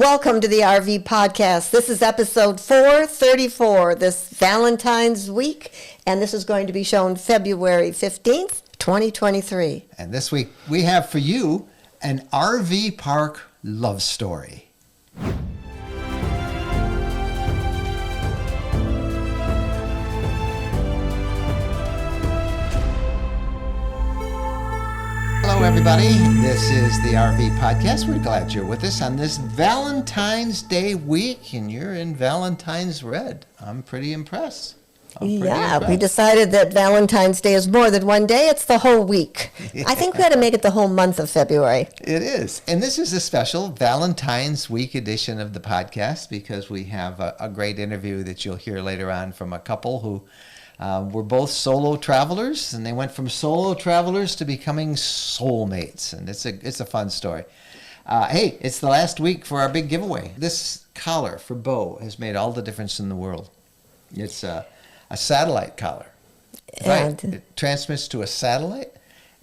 Welcome to the RV podcast. This is episode 434 this Valentine's week, and this is going to be shown February 15th, 2023. And this week we have for you an RV park love story. Hello, everybody. This is the RV podcast. We're glad you're with us on this Valentine's Day week, and you're in Valentine's red. I'm pretty impressed. We decided that Valentine's Day is more than one day. It's the whole week. Yeah. I think we ought to make it the whole month of February. It is. And this is a special Valentine's week edition of the podcast because we have a great interview that you'll hear later on from a couple who were both solo travelers, and they went from solo travelers to becoming soulmates. And it's a fun story. Hey, it's the last week for our big giveaway. This collar for Bo has made all the difference in the world. It's a satellite collar. Right? It transmits to a satellite,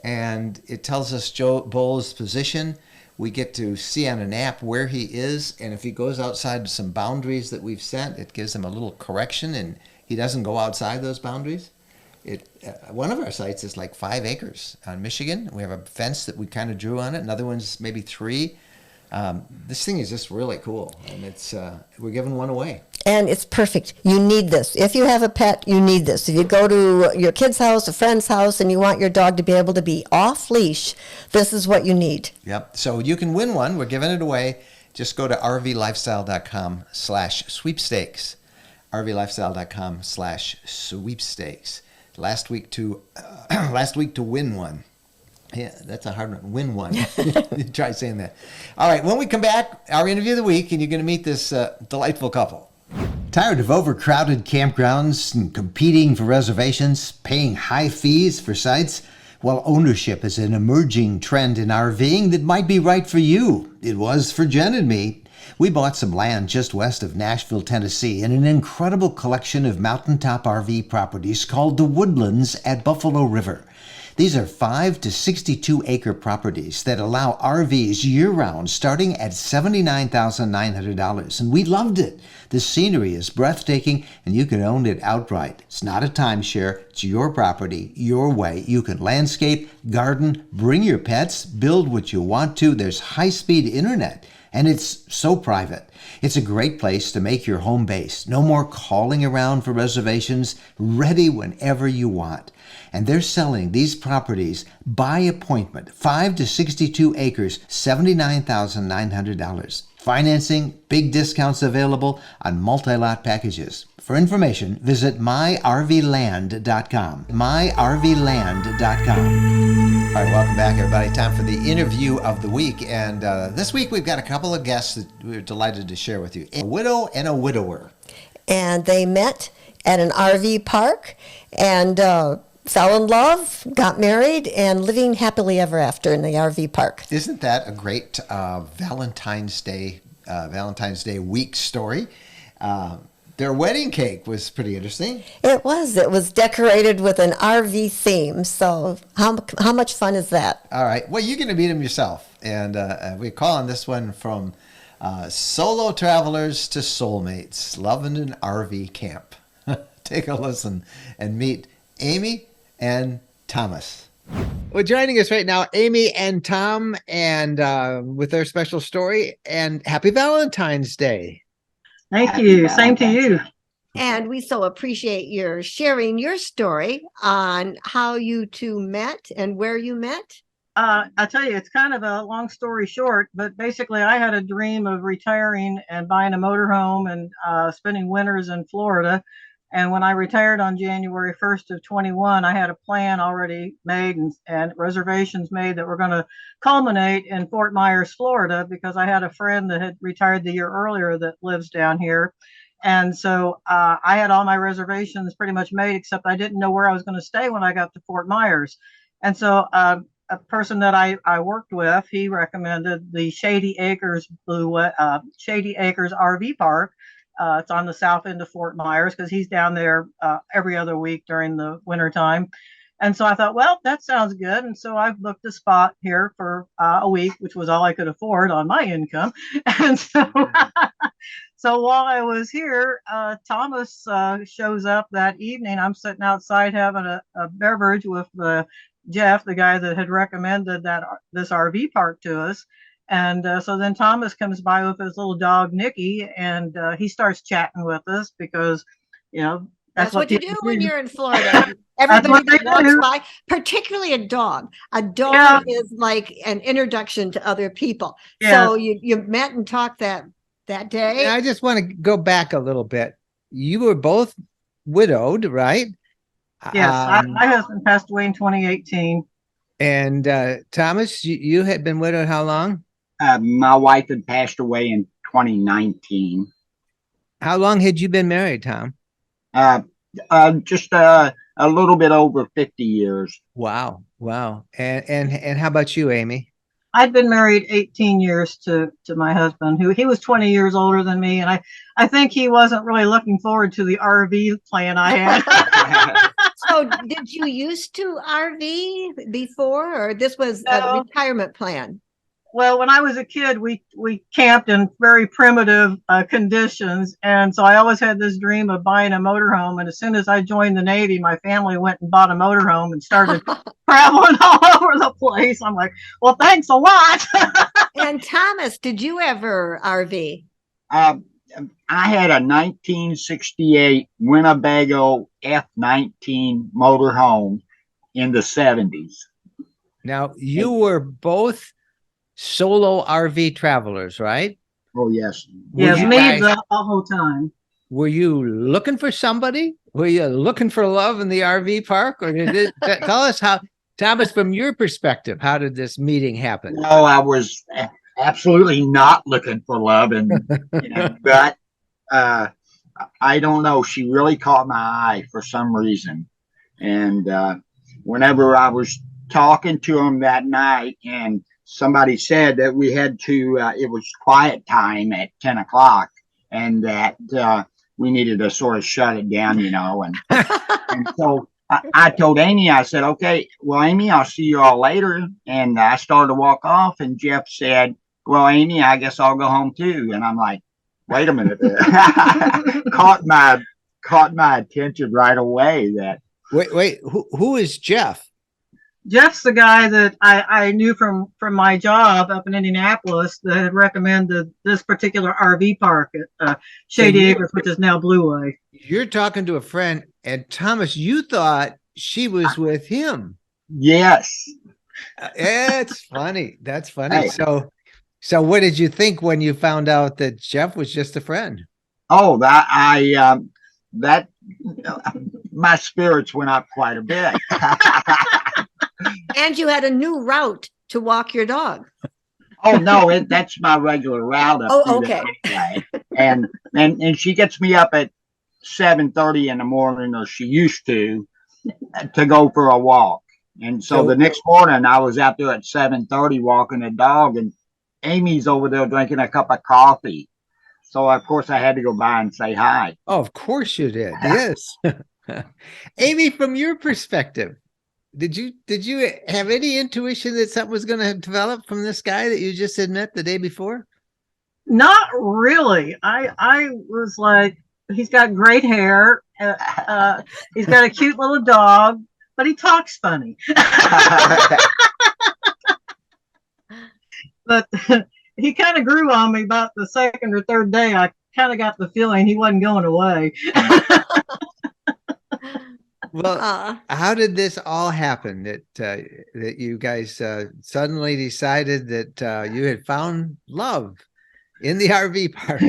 and it tells us Bo's position. We get to see on an app where he is, and if he goes outside some boundaries that we've set, it gives him a little correction, and he doesn't go outside those boundaries. One of our sites is like 5 acres on Michigan. We have a fence that we kind of drew on it. Another one's maybe 3. This thing is just really cool, and we're giving one away. And it's perfect. You need this. If you have a pet, you need this. If you go to your kid's house, a friend's house, and you want your dog to be able to be off leash, this is what you need. Yep. So you can win one. We're giving it away. Just go to rvlifestyle.com/sweepstakes. rvlifestyle.com/sweepstakes. Last week to win one. Yeah, that's a hard one. Win one. Try saying that. All right, when we come back, our interview of the week, and you're going to meet this delightful couple. Tired of overcrowded campgrounds and competing for reservations, paying high fees for sites? Well, ownership is an emerging trend in RVing that might be right for you. It was for Jen and me. We bought some land just west of Nashville, Tennessee, in an incredible collection of mountaintop RV properties called the Woodlands at Buffalo River. These are 5 to 62 acre properties that allow RVs year-round starting at $79,900, and we loved it. The scenery is breathtaking, and you can own it outright. It's not a timeshare. It's your property, your way. You can landscape, garden, bring your pets, build what you want to. There's high-speed internet, and it's so private. It's a great place to make your home base. No more calling around for reservations, ready whenever you want. And they're selling these properties by appointment, 5 to 62 acres, $79,900. Financing, big discounts available on multi-lot packages. For information, visit myrvland.com. myrvland.com. All right, welcome back, everybody. Time for the interview of the week. And this week we've got a couple of guests that we're delighted to share with you. A widow and a widower. And they met at an RV park and fell in love, got married, and living happily ever after in the RV park. Isn't that a great Valentine's Day week story? Their wedding cake was pretty interesting. It was. It was decorated with an RV theme. So how much fun is that? All right. Well, you're going to meet them yourself. And we're calling this one from solo travelers to soulmates, loving an RV camp. Take a listen and meet Amy and Thomas. Well, joining us right now, Amy and Tom, and with their special story. And happy Valentine's Day. Thank you. Same to you. And we so appreciate your sharing your story on how you two met and where you met. I tell you, it's kind of a long story short, but basically I had a dream of retiring and buying a motorhome and spending winters in Florida. And when I retired on January 1st of 21, I had a plan already made and reservations made that were going to culminate in Fort Myers, Florida, because I had a friend that had retired the year earlier that lives down here. And so I had all my reservations pretty much made, except I didn't know where I was going to stay when I got to Fort Myers. And so a person that I worked with, he recommended the Shady Acres RV Park. It's on the south end of Fort Myers because he's down there every other week during the wintertime. And so I thought, well, that sounds good. And so I've booked a spot here for a week, which was all I could afford on my income. And so, so while I was here, Thomas shows up that evening. I'm sitting outside having a beverage with Jeff, the guy that had recommended this RV park to us. And so then Thomas comes by with his little dog, Nikki, and he starts chatting with us because, you know, That's what you do people when you're in Florida. Everybody what that they walks do. by, particularly a dog. A dog Yeah. is like an introduction to other people. Yes. So you met and talked that day. I just want to go back a little bit. You were both widowed, right? Yes, my husband passed away in 2018. And Thomas, you had been widowed how long? My wife had passed away in 2019. How long had you been married, Tom? Just a little bit over 50 years. Wow. And how about you, Amy? I'd been married 18 years to my husband, who he was 20 years older than me, and I think he wasn't really looking forward to the RV plan I had. So did you used to RV before, or this was a No. retirement plan? Well, when I was a kid, we camped in very primitive conditions, and so I always had this dream of buying a motorhome. And as soon as I joined the Navy, my family went and bought a motorhome and started traveling all over the place. I'm like, well, thanks a lot. And Thomas, did you ever RV? I had a 1968 Winnebago F19 motorhome in the 70s. Now, you were both solo RV travelers, right? Oh, yes. Yes, you me guys- the whole time. Were you looking for somebody? Were you looking for love in the RV park? Or did it tell us how, Thomas, from your perspective, how did this meeting happen? No, I was absolutely not looking for love, but I don't know. She really caught my eye for some reason, and whenever I was talking to him that night, and somebody said that we had to, it was quiet time at 10 o'clock, and that we needed to sort of shut it down, and so I told Amy, I said, okay, well, Amy, I'll see you all later. And I started to walk off, and Jeff said, well, Amy, I guess I'll go home too. And I'm like, wait a minute. caught my attention right away. That Wait, who is Jeff? Jeff's the guy that I knew from my job up in Indianapolis that had recommended this particular RV park at Shady Acres, which is now Blue Way. You're talking to a friend, and Thomas, you thought she was with him. Yes. It's funny. That's funny. Hey. So what did you think when you found out that Jeff was just a friend? Oh, my spirits went up quite a bit. And you had a new route to walk your dog. Oh no, that's my regular route up through okay. the highway. And she gets me up at 7:30 in the morning, or she used to go for a walk. And so the next morning I was out there at 7:30 walking the dog, and Amy's over there drinking a cup of coffee. So of course I had to go by and say hi. Oh, of course you did. Yes. Amy, from your perspective, did you have any intuition that something was going to develop from this guy that you just had met the day before? Not really. I was like, he's got great hair. He's got a cute little dog, but he talks funny. But he kind of grew on me about the second or third day. I kind of got the feeling he wasn't going away. Well, how did this all happen? That you guys suddenly decided that you had found love in the RV park?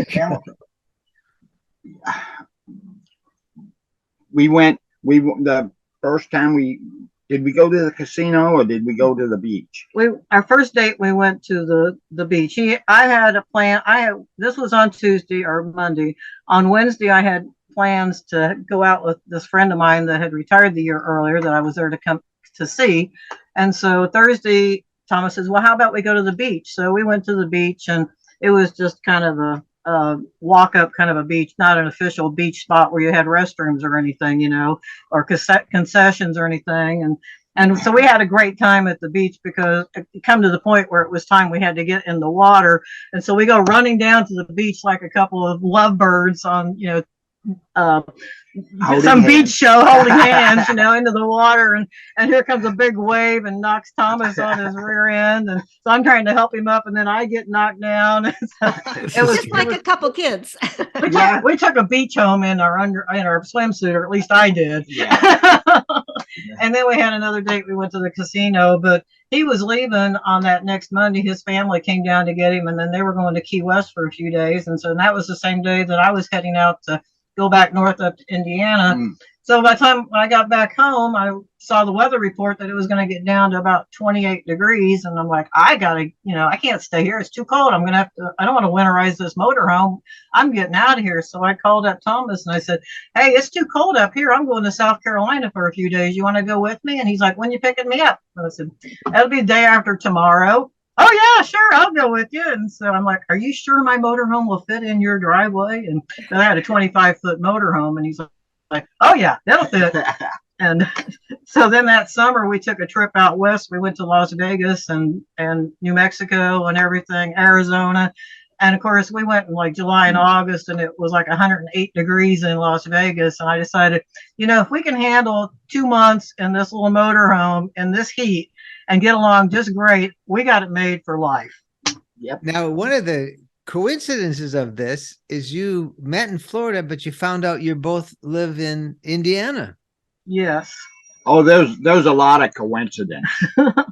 The first time did we go to the casino or did we go to the beach? Our first date, we went to the beach. I had a plan. This was on Tuesday or Monday. On Wednesday, I had plans to go out with this friend of mine that had retired the year earlier that I was there to come to see. And so Thursday, Thomas says, well, how about we go to the beach? So we went to the beach, and it was just kind of walk up kind of a beach, not an official beach spot where you had restrooms or anything, you know, or concessions or anything. And so we had a great time at the beach because it come to the point where it was time we had to get in the water. And so we go running down to the beach like a couple of lovebirds on, you know, some beach show holding hands, you know, into the water, and here comes a big wave and knocks Thomas on his rear end, and so I'm trying to help him up, and then I get knocked down. And so it was just like a couple kids. We took a beach home in our swimsuit, or at least I did. Yeah. And then we had another date. We went to the casino, but he was leaving on that next Monday. His family came down to get him, and then they were going to Key West for a few days, and so that was the same day that I was heading out to go back north up to Indiana. So by the time when I got back home, I saw the weather report that it was going to get down to about 28 degrees. And I'm like, I can't stay here. It's too cold. I don't want to winterize this motorhome. I'm getting out of here. So I called up Thomas and I said, hey, it's too cold up here. I'm going to South Carolina for a few days. You want to go with me? And he's like, when you picking me up? And I said, that'll be the day after tomorrow. Oh yeah, sure, I'll go with you. And so I'm like, are you sure my motorhome will fit in your driveway? And I had a 25-foot motorhome, and he's like, oh yeah, that'll fit. And so then that summer we took a trip out west. We went to Las Vegas and New Mexico and everything, Arizona. And of course we went in like July and August, and it was like 108 degrees in Las Vegas. And I decided, you know, if we can handle 2 months in this little motorhome in this heat and get along just great, we got it made for life. Yep. Now, one of the coincidences of this is you met in Florida, but you found out you both live in Indiana. Yes. Oh, there's a lot of coincidence.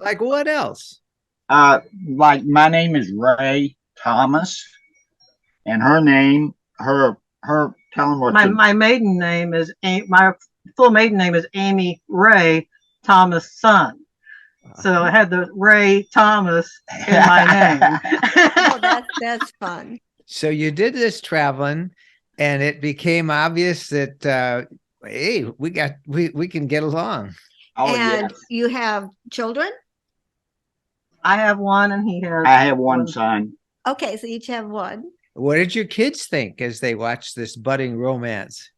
Like what else? Like my name is Ray Thomas, and her name, tell them what my maiden name is, my full maiden name is Amy Ray Thomas Son. So I had the Ray Thomas in my name. Oh, that's fun. So you did this traveling, and it became obvious that hey, we can get along. Oh, and yes. You have children? I have one, and he has. I have one son. Okay, so each have one. What did your kids think as they watched this budding romance?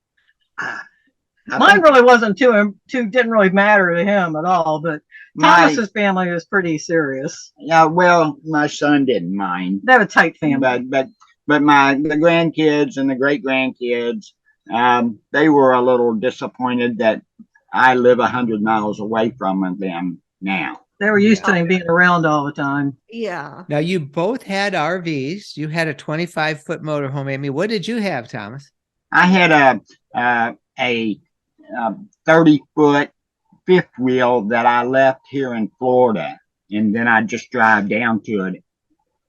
Mine really wasn't didn't really matter to him at all, but Thomas's family was pretty serious. Yeah, well, my son didn't mind. They have a tight family. But the grandkids and the great grandkids, they were a little disappointed that I live 100 miles away from them now. They were used to him being around all the time. Yeah. Now you both had RVs. You had a 25-foot motorhome, Amy. What did you have, Thomas? I had a 30-foot fifth wheel that I left here in Florida, and then I just drive down to it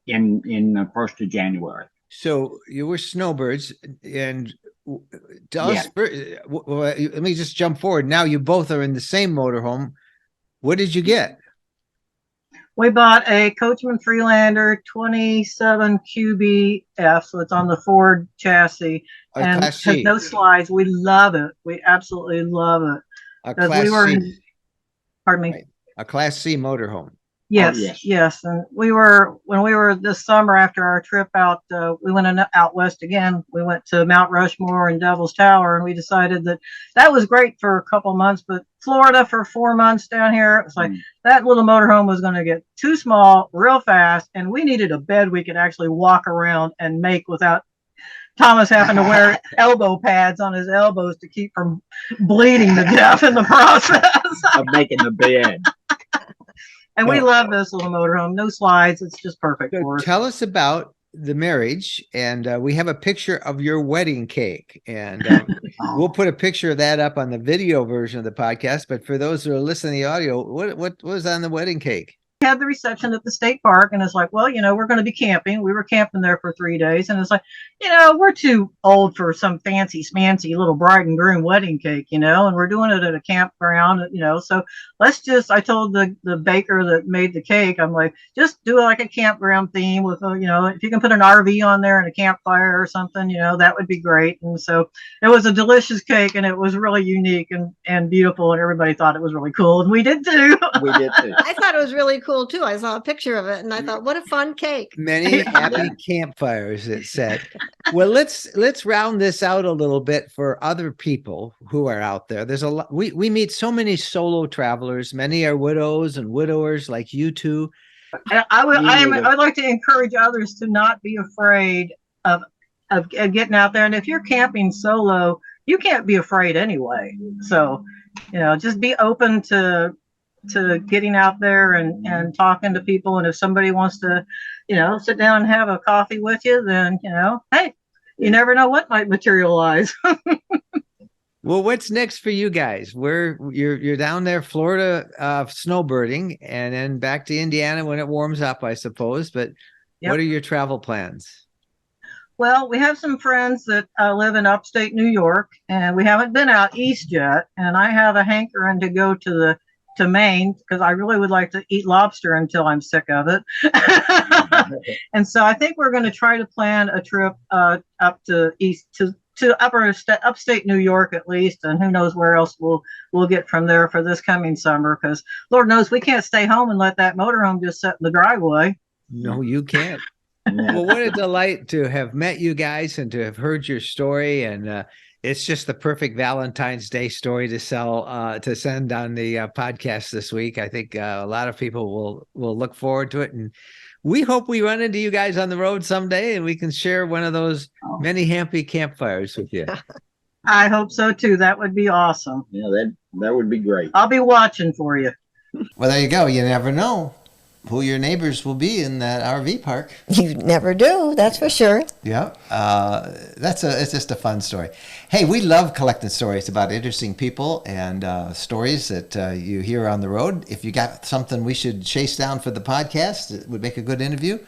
in the 1st of January. So you were snowbirds, and tell us, let me just jump forward. Now you both are in the same motorhome. What did you get? We bought a Coachman Freelander 27 QBF, so it's on the Ford chassis, and Class C. no slides. We love it. We absolutely love it. A Class C. Pardon me. Right. A Class C motorhome. Yes, Oh, yes. yes. And when we were this summer after our trip out, we went out west again. We went to Mount Rushmore and Devil's Tower, and we decided that was great for a couple months, but Florida for 4 months down here, it was like that little motorhome was going to get too small real fast, and we needed a bed we could actually walk around and make without Thomas having to wear elbow pads on his elbows to keep from bleeding to death in the process of making the bed. And we love this little motorhome. No slides. It's just perfect for us. Tell us about the marriage, and we have a picture of your wedding cake, and we'll put a picture of that up on the video version of the podcast. But for those who are listening to the audio, what was on the wedding cake? We had the reception at the state park, and it's like, well, we're going to be camping. We were camping there for 3 days, and it's like, we're too old for some fancy smancy little bride and groom wedding cake, and we're doing it at a campground, so I told the baker that made the cake, I'm like, just do it like a campground theme with, if you can put an RV on there and a campfire or something, that would be great. And so it was a delicious cake, and it was really unique and beautiful, and everybody thought it was really cool, and we did too. We did too. I thought it was really cool too. I saw a picture of it and I thought, what a fun cake. Many happy campfires, it said. Well, let's round this out a little bit for other people who are out there. There's a lot. We meet so many solo travelers. Many are widows and widowers like you two. And I would like to encourage others to not be afraid of getting out there. And if you're camping solo, you can't be afraid anyway. So, just be open to getting out there and talking to people. And if somebody wants to, sit down and have a coffee with you, then, hey, you never know what might materialize. Well, what's next for you guys? You're down there, Florida, snowbirding, and then back to Indiana when it warms up, I suppose. But Yep. What are your travel plans? Well, we have some friends that live in upstate New York, and we haven't been out east yet. And I have a hankering to go to Maine because I really would like to eat lobster until I'm sick of it. And so I think we're going to try to plan a trip up to upstate New York at least, and who knows where else we'll get from there for this coming summer. Because Lord knows we can't stay home and let that motorhome just sit in the driveway. No, you can't. Well, what a delight to have met you guys and to have heard your story. And it's just the perfect Valentine's Day story to send on the podcast this week. I think a lot of people will look forward to it. And we hope we run into you guys on the road someday and we can share one of those many happy campfires with you. I hope so too. That would be awesome. Yeah, that would be great. I'll be watching for you. Well, there you go. You never know who your neighbors will be in that RV park. You never do, that's for sure. Yeah, it's just a fun story. Hey, we love collecting stories about interesting people and stories that you hear on the road. If you got something we should chase down for the podcast, it would make a good interview.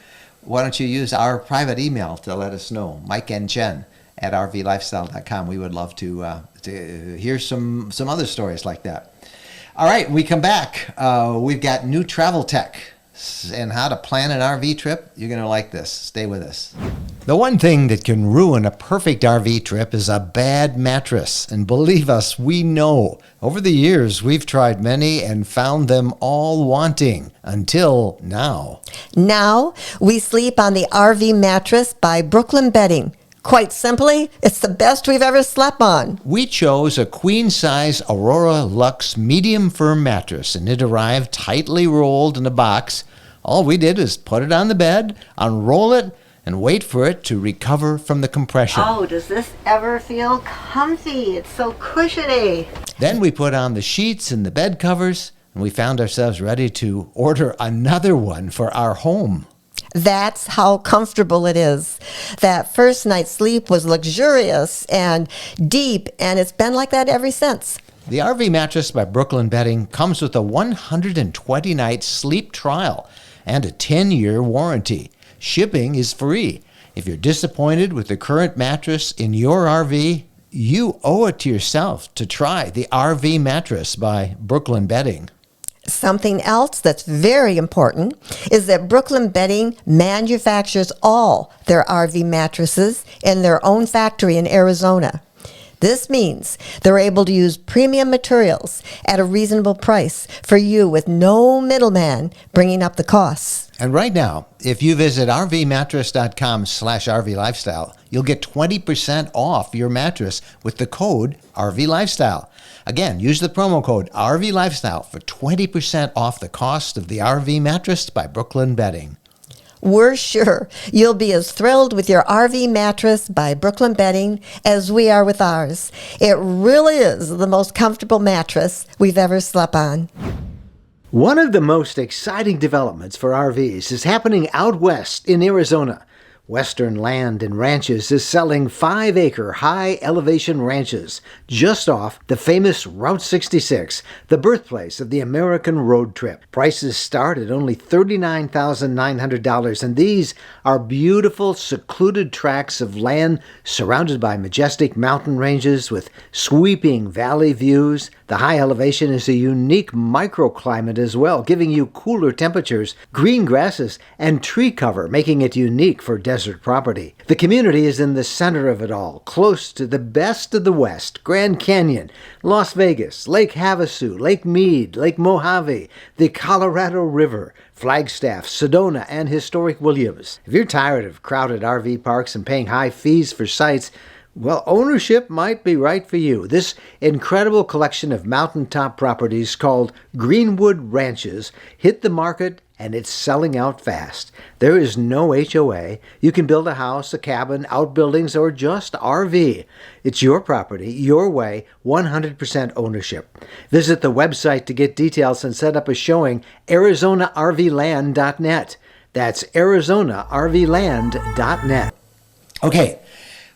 Why don't you use our private email to let us know, Mike and Jen at rvlifestyle.com. We would love to hear some other stories like that. All right, we come back. We've got new travel tech and how to plan an RV trip. You're going to like this. Stay with us. The one thing that can ruin a perfect RV trip is a bad mattress. And believe us, we know. Over the years, we've tried many and found them all wanting until now. Now we sleep on the RV mattress by Brooklyn Bedding. Quite simply, it's the best we've ever slept on. We chose a queen-size Aurora Luxe medium firm mattress, and it arrived tightly rolled in a box. All we did was put it on the bed, unroll it, and wait for it to recover from the compression. Oh, does this ever feel comfy? It's so cushiony. Then we put on the sheets and the bed covers, and we found ourselves ready to order another one for our home. That's how comfortable it is. That first night's sleep was luxurious and deep, and it's been like that ever since. The RV mattress by Brooklyn Bedding comes with a 120-night sleep trial and a 10-year warranty. Shipping is free. If you're disappointed with the current mattress in your RV, you owe it to yourself to try the RV mattress by Brooklyn Bedding. Something else that's very important is that Brooklyn Bedding manufactures all their RV mattresses in their own factory in Arizona. This means they're able to use premium materials at a reasonable price for you with no middleman bringing up the costs. And right now, if you visit rvmattress.com/rvlifestyle, you'll get 20% off your mattress with the code RVLifestyle. Again, use the promo code RVLifestyle for 20% off the cost of the RV mattress by Brooklyn Bedding. We're sure you'll be as thrilled with your RV mattress by Brooklyn Bedding as we are with ours. It really is the most comfortable mattress we've ever slept on. One of the most exciting developments for RVs is happening out west in Arizona. Western Land and Ranches is selling 5-acre high-elevation ranches just off the famous Route 66, the birthplace of the American road trip. Prices start at only $39,900, and these are beautiful, secluded tracts of land surrounded by majestic mountain ranges with sweeping valley views. The high elevation is a unique microclimate as well, giving you cooler temperatures, green grasses, and tree cover, making it unique for desert property. The community is in the center of it all, close to the best of the West, Grand Canyon, Las Vegas, Lake Havasu, Lake Mead, Lake Mojave, the Colorado River, Flagstaff, Sedona, and historic Williams. If you're tired of crowded RV parks and paying high fees for sites, well, ownership might be right for you. This incredible collection of mountaintop properties called Greenwood Ranches hit the market and it's selling out fast. There is no HOA. You can build a house, a cabin, outbuildings, or just RV. It's your property, your way, 100% ownership. Visit the website to get details and set up a showing, ArizonaRVland.net. That's ArizonaRVland.net. Okay.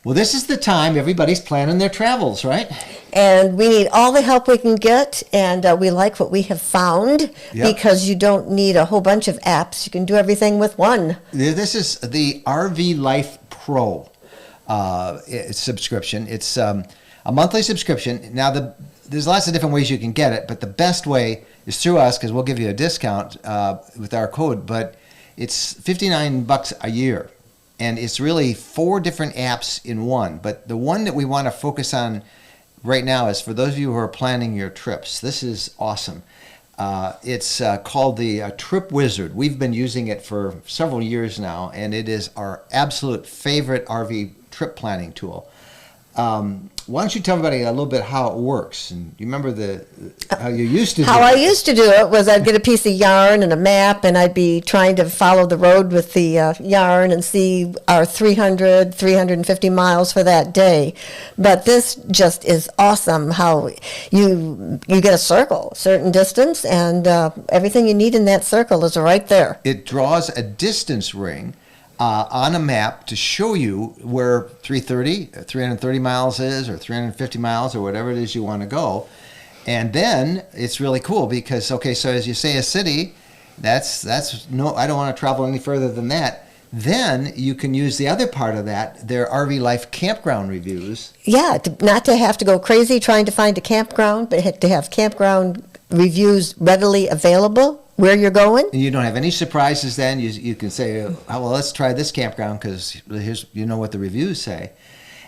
Well, this is the time everybody's planning their travels, right? And we need all the help we can get, and we like what we have found because you don't need a whole bunch of apps. You can do everything with one. This is the RV Life Pro subscription. It's a monthly subscription. Now, there's lots of different ways you can get it, but the best way is through us because we'll give you a discount with our code, but it's $59 a year. And it's really 4 different apps in one. But the one that we want to focus on right now is for those of you who are planning your trips. This is awesome. It's called the Trip Wizard. We've been using it for several years now, and it is our absolute favorite RV trip planning tool. Why don't you tell everybody a little bit how it works? And you remember how you used to do it? How I used to do it was I'd get a piece of yarn and a map, and I'd be trying to follow the road with the yarn and see our 350 miles for that day. But this just is awesome how you get a circle, a certain distance, and everything you need in that circle is right there. It draws a distance ring on a map to show you where 330 miles is, or 350 miles, or whatever it is you want to go. And then it's really cool because, so as you say a city, that's no, I don't want to travel any further than that. Then you can use the other part of that, their RV Life campground reviews. Yeah, not to have to go crazy trying to find a campground, but to have campground reviews readily available where you're going. And you don't have any surprises then. You can say, oh, well, let's try this campground because here's what the reviews say.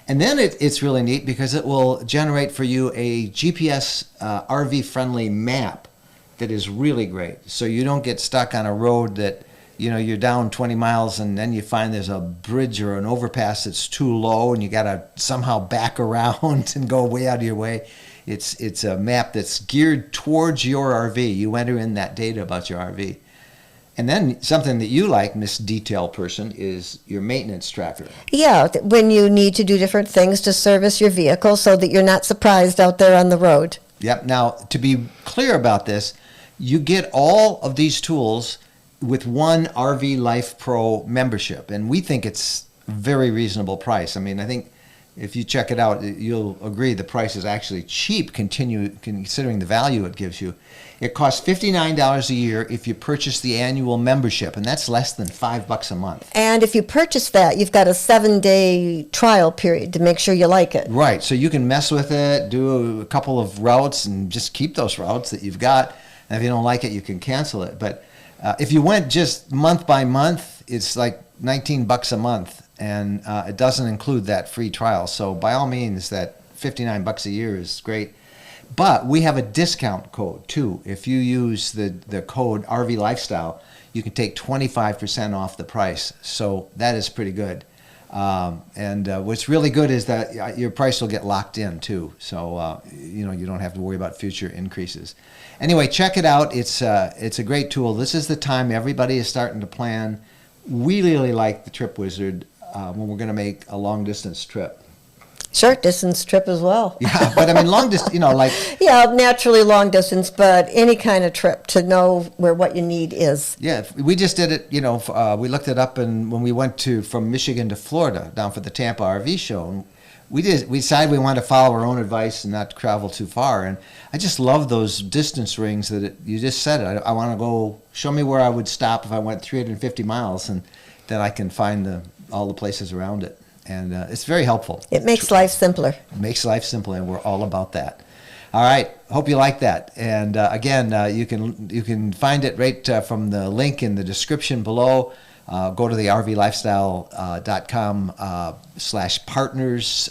And then it's really neat because it will generate for you a GPS RV-friendly map that is really great. So you don't get stuck on a road that, you're down 20 miles and then you find there's a bridge or an overpass that's too low and you got to somehow back around and go way out of your way. It's a map that's geared towards your RV. You enter in that data about your RV. And then something that you like, Miss Detail Person, is your maintenance tracker. Yeah, when you need to do different things to service your vehicle so that you're not surprised out there on the road. Yep. Now, to be clear about this, you get all of these tools with one RV Life Pro membership. And we think it's a very reasonable price. I mean, I think if you check it out, you'll agree the price is actually cheap, considering the value it gives you. It costs $59 a year if you purchase the annual membership, and that's less than $5 a month. And if you purchase that, you've got a 7-day trial period to make sure you like it. Right, so you can mess with it, do a couple of routes, and just keep those routes that you've got. And if you don't like it, you can cancel it. But if you went just month by month, it's like $19 a month. And it doesn't include that free trial. So by all means, that $59 a year is great. But we have a discount code too. If you use the code RV Lifestyle, you can take 25% off the price. So that is pretty good. And what's really good is that your price will get locked in too. So you don't have to worry about future increases. Anyway, check it out. It's a great tool. This is the time everybody is starting to plan. We really like the Trip Wizard when we're going to make a long distance trip. Short distance trip as well. Yeah, but I mean long distance, Yeah, naturally long distance, but any kind of trip to know where what you need is. Yeah, we just did it, we looked it up, and when we went from Michigan to Florida down for the Tampa RV show, and we decided we wanted to follow our own advice and not travel too far. And I just love those distance rings you just said it. I want to go, show me where I would stop if I went 350 miles, and then I can find all the places around it. And it's very helpful. It makes life simpler. It makes life simpler, and we're all about that. All right. Hope you like that. And again, you can find it right from the link in the description below. Go to the rvlifestyle.com/partners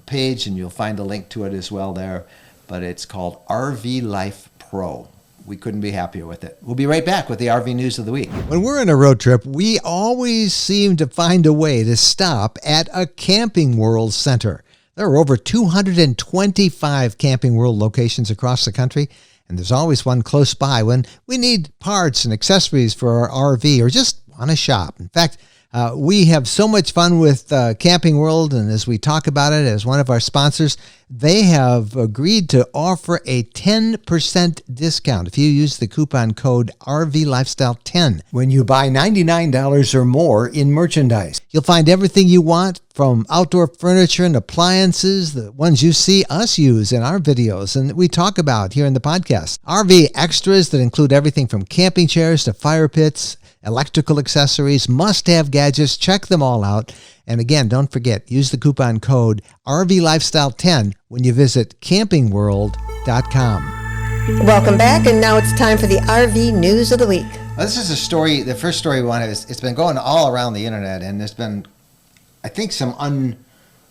page, and you'll find a link to it as well there. But it's called RV Life Pro. We couldn't be happier with it. We'll be right back with the RV News of the Week. When we're on a road trip, we always seem to find a way to stop at a Camping World center. There are over 225 Camping World locations across the country, and there's always one close by when we need parts and accessories for our RV or just want to shop. In fact, we have so much fun with Camping World, and as we talk about it as one of our sponsors, they have agreed to offer a 10% discount if you use the coupon code RVLifestyle10 when you buy $99 or more in merchandise. You'll find everything you want, from outdoor furniture and appliances, the ones you see us use in our videos and that we talk about here in the podcast. RV extras that include everything from camping chairs to fire pits, electrical accessories, must-have gadgets. Check them all out. And again, don't forget, use the coupon code RVLifestyle10 when you visit campingworld.com. Welcome back, and now it's time for the RV News of the Week. Well, this is a story. The first story we wanted is, it's been going all around the internet, and there's been, I think, some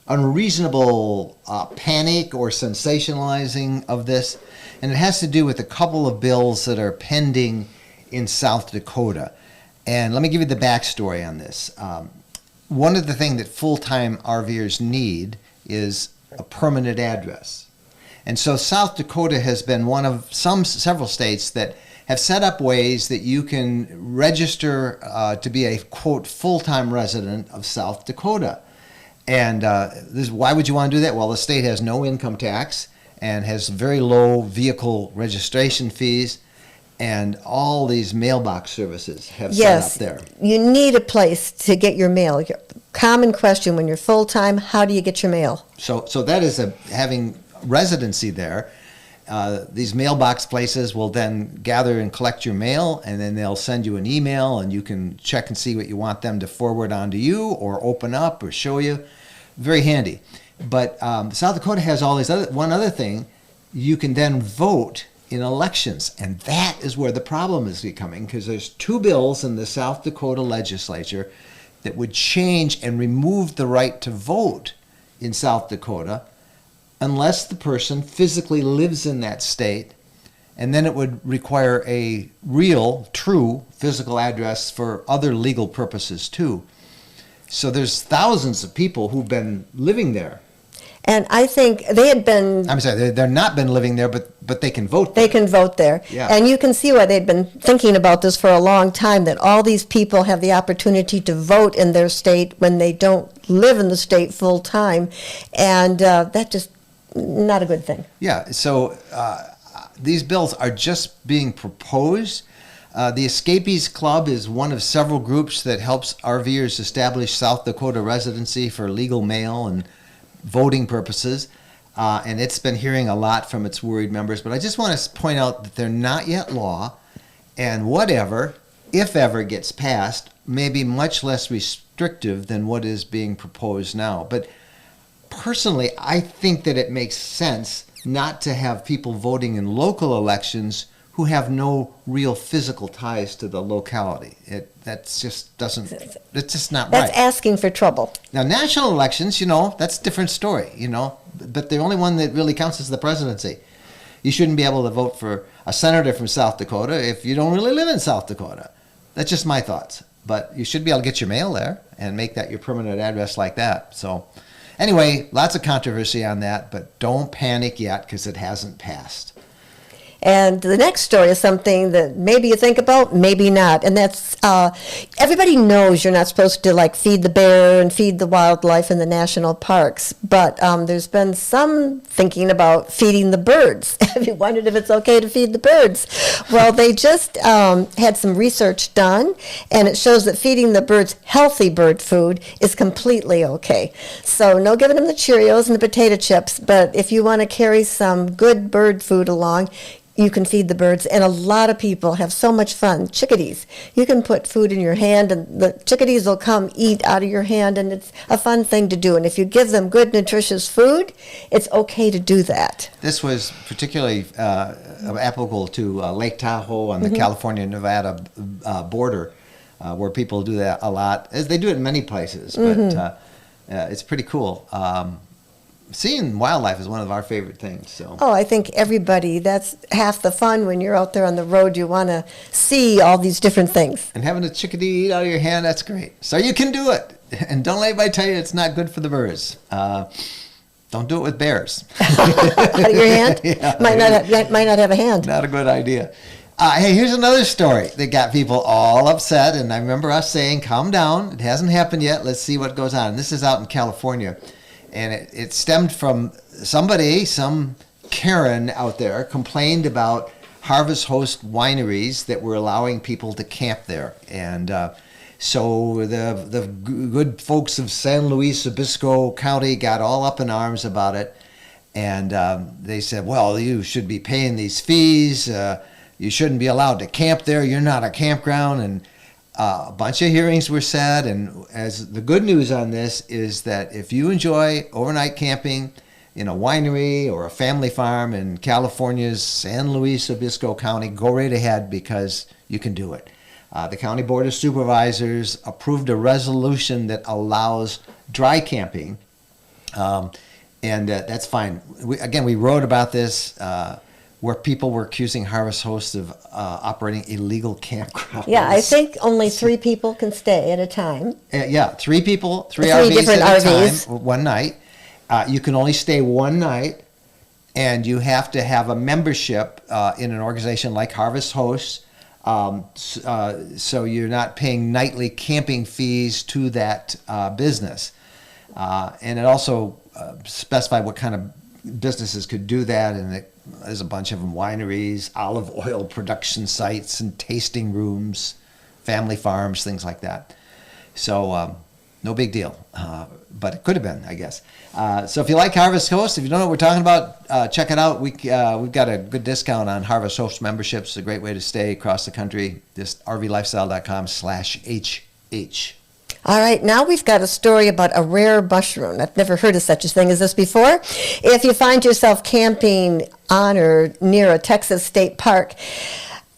unreasonable panic or sensationalizing of this, and it has to do with a couple of bills that are pending in South Dakota. And let me give you the backstory on this. One of the things that full-time RVers need is a permanent address. And so South Dakota has been one of several states that have set up ways that you can register to be a, quote, full-time resident of South Dakota. And why would you want to do that? Well, the state has no income tax and has very low vehicle registration fees, and all these mailbox services have set up there. You need a place to get your mail. Common question when you're full-time, how do you get your mail? So that is having residency there. These mailbox places will then gather and collect your mail, and then they'll send you an email, and you can check and see what you want them to forward on to you or open up or show you. Very handy. But South Dakota has all these one other thing. You can then vote in elections, and that is where the problem is becoming, because there's two bills in the South Dakota legislature that would change and remove the right to vote in South Dakota unless the person physically lives in that state, and then it would require a real, true physical address for other legal purposes too. So there's thousands of people who've been living there. And I think they had been... I'm sorry, they're not been living there, but they can vote They there. can vote there. Yeah. And you can see why they'd been thinking about this for a long time, that all these people have the opportunity to vote in their state when they don't live in the state full time. And that just not a good thing. Yeah, so these bills are just being proposed. The Escapees Club is one of several groups that helps RVers establish South Dakota residency for legal mail and voting purposes, and it's been hearing a lot from its worried members. But I just want to point out that they're not yet law, and whatever, if ever, gets passed may be much less restrictive than what is being proposed now. But personally, I think that it makes sense not to have people voting in local elections who have no real physical ties to the locality. It's just not right. That's asking for trouble. Now, national elections, that's a different story, but the only one that really counts is the presidency. You shouldn't be able to vote for a senator from South Dakota if you don't really live in South Dakota. That's just my thoughts. But you should be able to get your mail there and make that your permanent address like that. So anyway, lots of controversy on that, but don't panic yet because it hasn't passed. And the next story is something that maybe you think about, maybe not. And that's, everybody knows you're not supposed to feed the bear and feed the wildlife in the national parks. But there's been some thinking about feeding the birds. Have you wondered if it's okay to feed the birds? Well, they just had some research done, and it shows that feeding the birds healthy bird food is completely okay. So no giving them the Cheerios and the potato chips, but if you want to carry some good bird food along, you can feed the birds, and a lot of people have so much fun. Chickadees. You can put food in your hand, and the chickadees will come eat out of your hand, and it's a fun thing to do. And if you give them good, nutritious food, it's okay to do that. This was particularly applicable to Lake Tahoe on the California-Nevada border, where people do that a lot, as they do it in many places. But it's pretty cool. Seeing wildlife is one of our favorite things. So. Oh, I think everybody, that's half the fun when you're out there on the road. You want to see all these different things. And having a chickadee eat out of your hand, that's great. So you can do it. And don't let anybody tell you it's not good for the birds. Don't do it with bears. Out of your hand? Yeah, might not have a hand. Not a good idea. Hey, here's another story that got people all upset. And I remember us saying, calm down. It hasn't happened yet. Let's see what goes on. And this is out in California. And it stemmed from some Karen out there complained about Harvest Host wineries that were allowing people to camp there. And so the good folks of San Luis Obispo County got all up in arms about it. And they said, well, you should be paying these fees. You shouldn't be allowed to camp there. You're not a campground. And a bunch of hearings were said, and as the good news on this is that if you enjoy overnight camping in a winery or a family farm in California's San Luis Obispo County, go right ahead because you can do it. The County Board of Supervisors approved a resolution that allows dry camping, and that's fine. We wrote about this where people were accusing Harvest Host of operating illegal campgrounds. Yeah, I think only 3 people can stay at a time. 3 people, 3 Three RVs different at a RVs. time, one night. You can only stay one night, and you have to have a membership in an organization like Harvest Host, so you're not paying nightly camping fees to that business. And it also specified what kind of businesses could do that, and there's a bunch of them: wineries, olive oil production sites, and tasting rooms, family farms, things like that. So no big deal, but it could have been, I guess. So if you like Harvest Host, if you don't know what we're talking about, check it out. We've got a good discount on Harvest Host memberships. It's a great way to stay across the country. Just rvlifestyle.com/HH. All right, now we've got a story about a rare mushroom. I've never heard of such a thing as this before. If you find yourself camping on or near a Texas state park,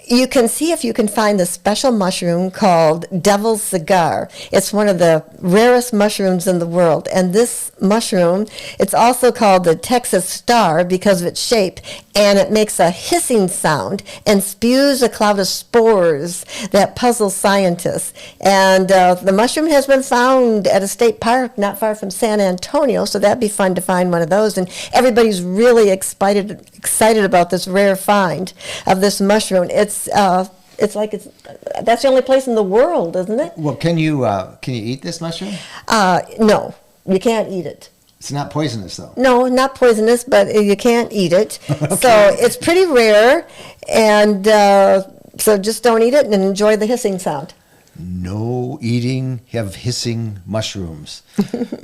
you can see if you can find the special mushroom called devil's cigar. It's one of the rarest mushrooms in the world. And this mushroom, it's also called the Texas star because of its shape. And it makes a hissing sound and spews a cloud of spores that puzzle scientists. And the mushroom has been found at a state park not far from San Antonio, so that'd be fun to find one of those. And everybody's really excited about this rare find of this mushroom. That's the only place in the world, isn't it? Well, can you eat this mushroom? No, you can't eat it. It's not poisonous, though. No, not poisonous, but you can't eat it. Okay. So it's pretty rare, and so just don't eat it and enjoy the hissing sound. No eating of hissing mushrooms.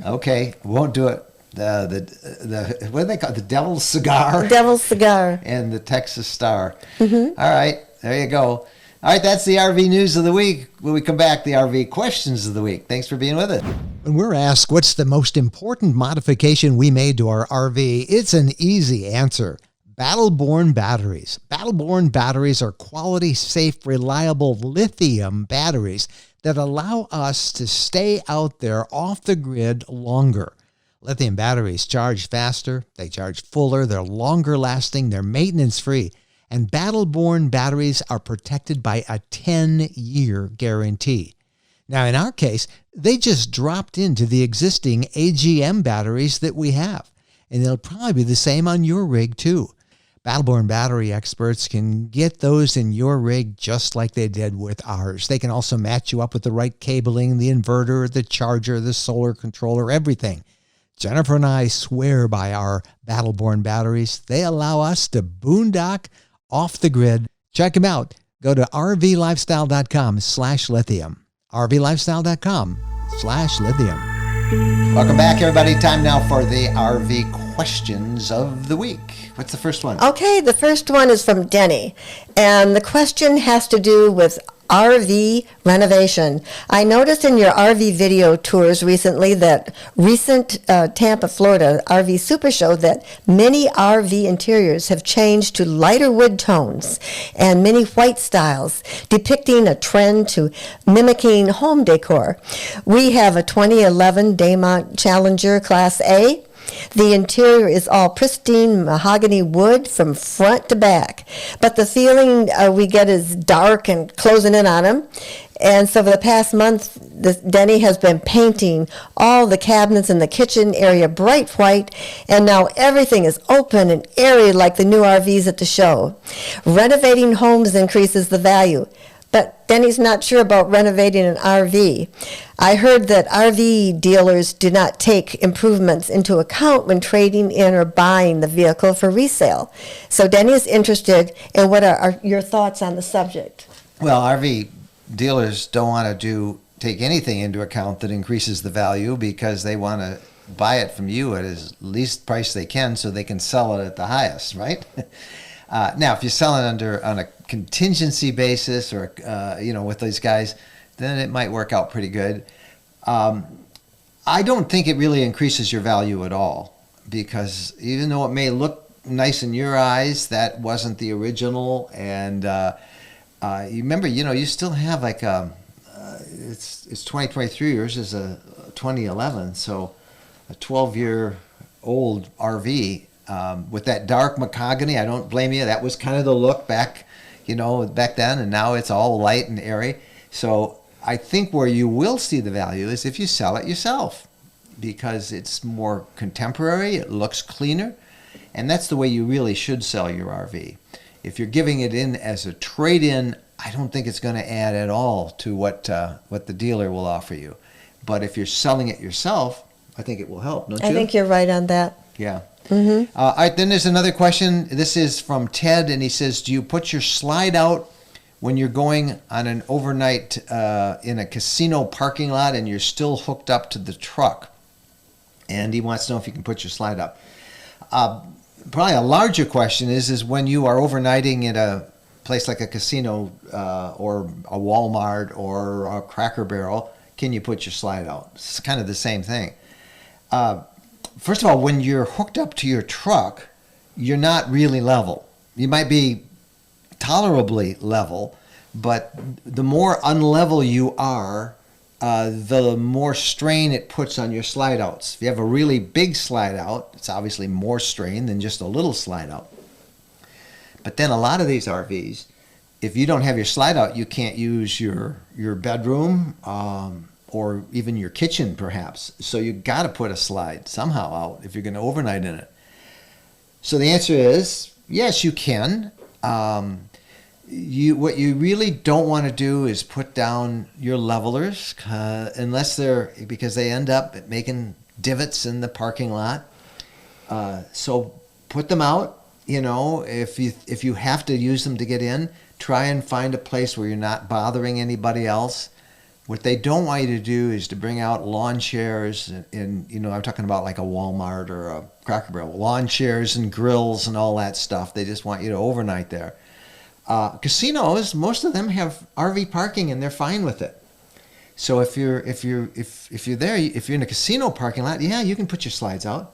Okay, won't do it. The what do they call it? The devil's cigar? Devil's cigar. And the Texas star. Mm-hmm. All right, there you go. All right, that's the RV news of the week. When we come back, the RV questions of the week. Thanks for being with us. When we're asked what's the most important modification we made to our RV, it's an easy answer. Battle-Born batteries. Battle-Born batteries are quality, safe, reliable lithium batteries that allow us to stay out there off the grid longer. Lithium batteries charge faster, they charge fuller, they're longer lasting, they're maintenance free, and Battle-Born batteries are protected by a 10-year guarantee. Now, in our case, they just dropped into the existing AGM batteries that we have, and they'll probably be the same on your rig too. Battle-Born battery experts can get those in your rig just like they did with ours. They can also match you up with the right cabling, the inverter, the charger, the solar controller, everything. Jennifer and I swear by our Battle-Born batteries. They allow us to boondock off the grid. Check them out. Go to rvlifestyle.com/lithium. rvlifestyle.com/lithium. Welcome back, everybody. Time now for the RV questions of the week. What's the first one? Okay, the first one is from Denny, and the question has to do with RV renovation. I noticed in your RV video tours recently that recent Tampa, Florida RV Super Show that many RV interiors have changed to lighter wood tones and many white styles, depicting a trend to mimicking home decor. We have a 2011 Daymont Challenger Class A. The interior is all pristine mahogany wood from front to back, but the feeling we get is dark and closing in on them. And so for the past month, Denny has been painting all the cabinets in the kitchen area bright white, and now everything is open and airy like the new RVs at the show. Renovating homes increases the value, but Denny's not sure about renovating an RV. I heard that RV dealers do not take improvements into account when trading in or buying the vehicle for resale. So Denny is interested in what are your thoughts on the subject. Well, RV dealers don't want to take anything into account that increases the value because they want to buy it from you at as least price they can so they can sell it at the highest, right? Now, if you're selling on a contingency basis or with these guys, then it might work out pretty good. I don't think it really increases your value at all, because even though it may look nice in your eyes, that wasn't the original. And you remember, you still have like it's 2023. Yours is a 2011, so a 12-year-old RV. With that dark mahogany, I don't blame you. That was kind of the look back then, and now it's all light and airy. So I think where you will see the value is if you sell it yourself, because it's more contemporary, it looks cleaner, and that's the way you really should sell your RV. If you're giving it in as a trade-in, I don't think it's going to add at all to what the dealer will offer you. But if you're selling it yourself, I think it will help, don't you? I think you're right on that. Yeah. Mm-hmm. All right, then there's another question. This is from Ted, and he says, do you put your slide out when you're going on an overnight in a casino parking lot and you're still hooked up to the truck? And he wants to know if you can put your slide up. Probably a larger question is when you are overnighting at a place like a casino or a Walmart or a Cracker Barrel, can you put your slide out? It's kind of the same thing. First of all, when you're hooked up to your truck, you're not really level. You might be tolerably level, but the more unlevel you are, the more strain it puts on your slide outs. If you have a really big slide out, it's obviously more strain than just a little slide out. But then a lot of these RVs, if you don't have your slide out, you can't use your bedroom, or even your kitchen, perhaps. So you got to put a slide somehow out if you're going to overnight in it. So the answer is yes, you can. What you really don't want to do is put down your levelers, because they end up making divots in the parking lot. So put them out. If you have to use them to get in, try and find a place where you're not bothering anybody else. What they don't want you to do is to bring out lawn chairs and I'm talking about like a Walmart or a Cracker Barrel, lawn chairs and grills and all that stuff. They just want you to overnight there. Casinos, most of them have RV parking and they're fine with it. So if you're there, if you're in a casino parking lot, yeah, you can put your slides out.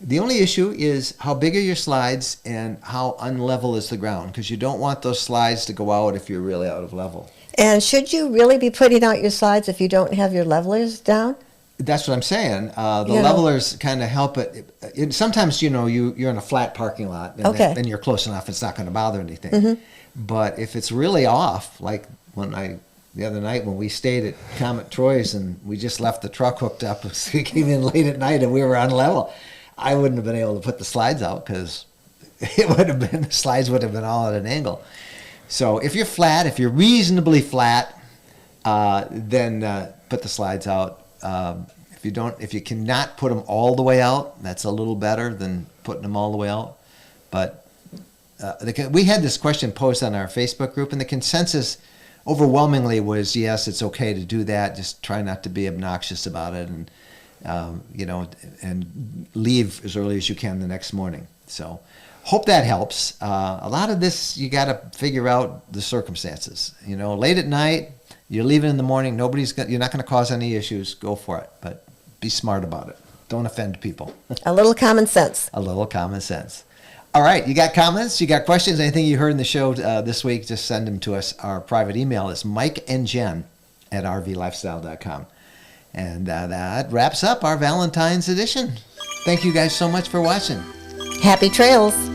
The only issue is how big are your slides and how unlevel is the ground, because you don't want those slides to go out if you're really out of level. And should you really be putting out your slides if you don't have your levelers down? That's what I'm saying. Levelers kind of help it. Sometimes, you're in a flat parking lot, and then you're close enough, it's not going to bother anything. Mm-hmm. But if it's really off, like the other night when we stayed at Comet Troy's and we just left the truck hooked up, so we came in late at night and we were on level, I wouldn't have been able to put the slides out because the slides would have been all at an angle. So if you're flat, if you're reasonably flat, then put the slides out. If you cannot put them all the way out, that's a little better than putting them all the way out. But we had this question posed on our Facebook group, and the consensus overwhelmingly was yes, it's okay to do that. Just try not to be obnoxious about it. And and leave as early as you can the next morning. So hope that helps. A lot of this, you got to figure out the circumstances. Late at night, you're leaving in the morning. You're not going to cause any issues. Go for it, but be smart about it. Don't offend people. A little common sense. A little common sense. All right, you got comments? You got questions? Anything you heard in the show this week, just send them to us. Our private email is mikeandjen@rvlifestyle.com. And that wraps up our Valentine's edition. Thank you guys so much for watching. Happy trails.